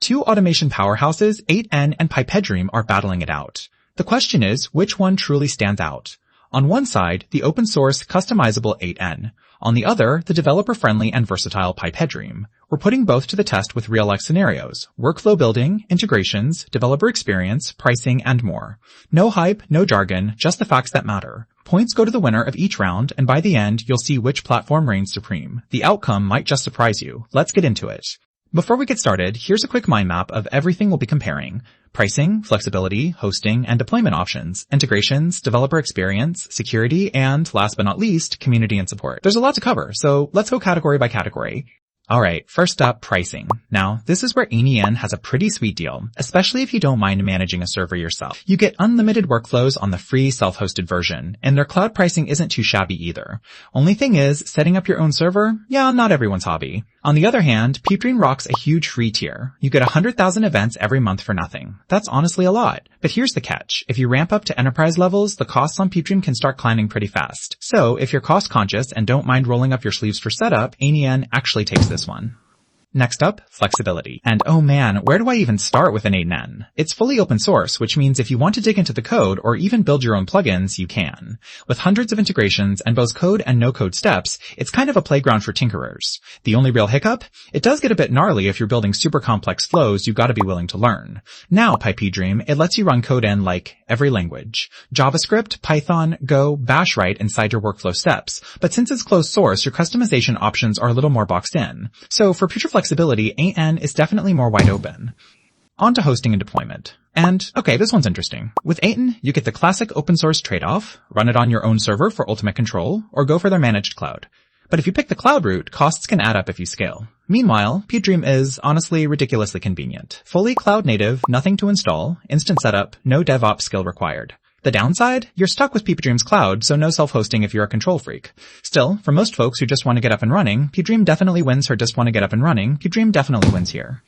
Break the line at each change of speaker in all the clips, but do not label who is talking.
Two automation powerhouses, n8n and Pipedream, are battling it out. The question is, which one truly stands out? On one side, the open source, customizable n8n. On the other, the developer-friendly and versatile Pipedream. We're putting both to the test with real-life scenarios, workflow building, integrations, developer experience, pricing, and more. No hype, no jargon, just the facts that matter. Points go to the winner of each round, and by the end, you'll see which platform reigns supreme. The outcome might just surprise you. Let's get into it. Before we get started, here's a quick mind map of everything we'll be comparing. Pricing, flexibility, hosting, and deployment options, integrations, developer experience, security, and last but not least, community and support. There's a lot to cover, so let's go category by category. Alright, first up, pricing. Now, this is where n8n has a pretty sweet deal, especially if you don't mind managing a server yourself. You get unlimited workflows on the free self-hosted version, and their cloud pricing isn't too shabby either. Only thing is, setting up your own server? Yeah, not everyone's hobby. On the other hand, Pipedream rocks a huge free tier. You get 100,000 events every month for nothing. That's honestly a lot. But here's the catch. If you ramp up to enterprise levels, the costs on Pipedream can start climbing pretty fast. So, if you're cost conscious and don't mind rolling up your sleeves for setup, n8n actually takes this one. Next up, flexibility. And oh man, where do I even start with n8n? It's fully open source, which means if you want to dig into the code or even build your own plugins, you can. With hundreds of integrations and both code and no-code steps, it's kind of a playground for tinkerers. The only real hiccup? It does get a bit gnarly if you're building super complex flows you've got to be willing to learn. Now, Pipedream, it lets you run code in like every language. JavaScript, Python, Go, Bash right inside your workflow steps. But since it's closed source, your customization options are a little more boxed in. So for future flexibility, n8n is definitely more wide open. On to hosting and deployment. And, okay, this one's interesting. With n8n, you get the classic open source trade-off, run it on your own server for ultimate control, or go for their managed cloud. But if you pick the cloud route, costs can add up if you scale. Meanwhile, Pipedream is, honestly, ridiculously convenient. Fully cloud native, nothing to install, instant setup, no DevOps skill required. The downside? You're stuck with Pipedream's cloud, so no self-hosting if you're a control freak. Still, for most folks who just want to get up and running, Pipedream definitely wins for just want to get up and running. Pipedream definitely wins here.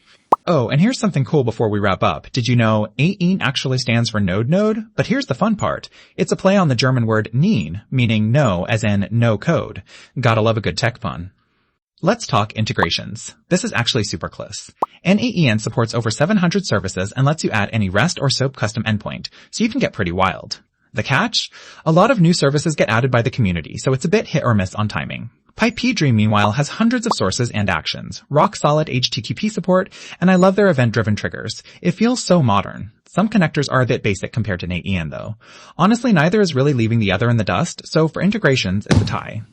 Oh, and here's something cool before we wrap up. Did you know n8n actually stands for node? But here's the fun part. It's a play on the German word n8n, meaning no, as in no code. Gotta love a good tech pun. Let's talk integrations. This is actually super close. n8n supports over 700 services and lets you add any REST or SOAP custom endpoint, so you can get pretty wild. The catch? A lot of new services get added by the community, so it's a bit hit or miss on timing. Pipedream, meanwhile, has hundreds of sources and actions, rock-solid HTTP support, and I love their event-driven triggers. It feels so modern. Some connectors are a bit basic compared to n8n, though. Honestly, neither is really leaving the other in the dust, so for integrations, it's a tie.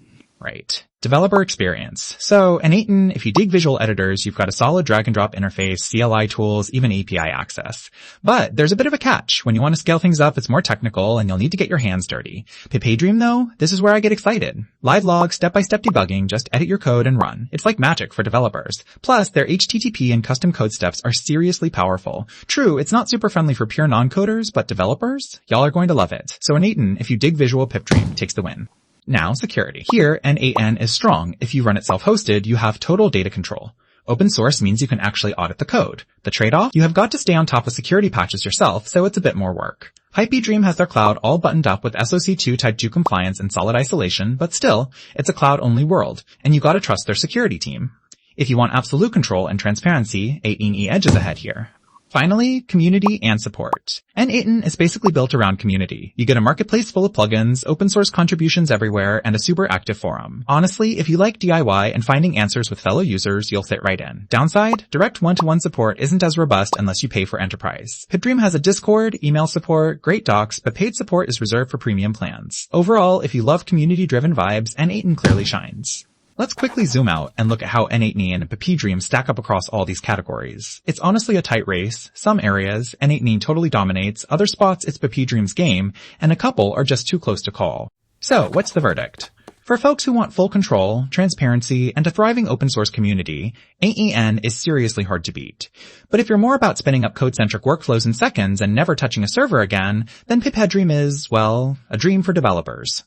Right. Developer experience. So, n8n, if you dig visual editors, you've got a solid drag-and-drop interface, CLI tools, even API access. But there's a bit of a catch. When you want to scale things up, it's more technical, and you'll need to get your hands dirty. Pipedream, though, this is where I get excited. Live log, step-by-step debugging, just edit your code and run. It's like magic for developers. Plus, their HTTP and custom code steps are seriously powerful. True, it's not super friendly for pure non-coders, but developers? Y'all are going to love it. So n8n, if you dig visual, Pipedream takes the win. Now, security. Here, n8n is strong. If you run it self-hosted, you have total data control. Open source means you can actually audit the code. The trade-off? You have got to stay on top of security patches yourself, so it's a bit more work. Pipedream has their cloud all buttoned up with SOC 2 Type 2 compliance and solid isolation, but still, it's a cloud-only world, and you gotta trust their security team. If you want absolute control and transparency, n8n edges ahead here. Finally, community and support. n8n is basically built around community. You get a marketplace full of plugins, open source contributions everywhere, and a super active forum. Honestly, if you like DIY and finding answers with fellow users, you'll fit right in. Downside? Direct one-to-one support isn't as robust unless you pay for enterprise. Pipedream has a Discord, email support, great docs, but paid support is reserved for premium plans. Overall, if you love community-driven vibes, n8n clearly shines. Let's quickly zoom out and look at how n8n and Pipedream stack up across all these categories. It's honestly a tight race. Some areas, n8n totally dominates, other spots it's Pipedream's game, and a couple are just too close to call. So, what's the verdict? For folks who want full control, transparency, and a thriving open source community, n8n is seriously hard to beat. But if you're more about spinning up code-centric workflows in seconds and never touching a server again, then Pipedream is, well, a dream for developers.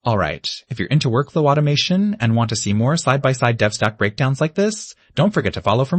Alright, if you're into workflow automation and want to see more side-by-side dev stack breakdowns like this, don't forget to follow for more.